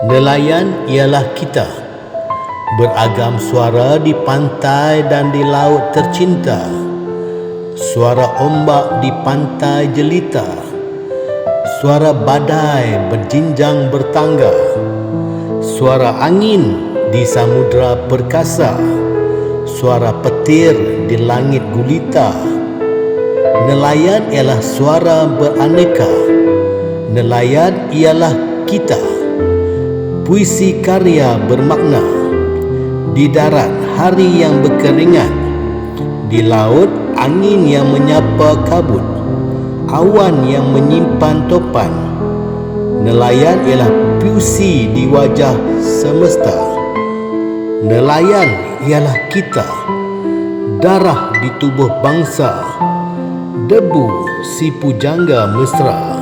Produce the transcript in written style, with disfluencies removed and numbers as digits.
Nelayan ialah kita, beragam suara di pantai dan di laut tercinta. Suara ombak di pantai jelita, suara badai berjinjang bertangga, suara angin di samudra perkasa, suara petir di langit gulita. Nelayan ialah suara beraneka, nelayan ialah kita. Puisi karya bermakna, di darat hari yang berkeringat, di laut angin yang menyapa kabut, awan yang menyimpan topan. Nelayan ialah puisi di wajah semesta. Nelayan ialah kita, darah di tubuh bangsa, debu si pujangga mesra.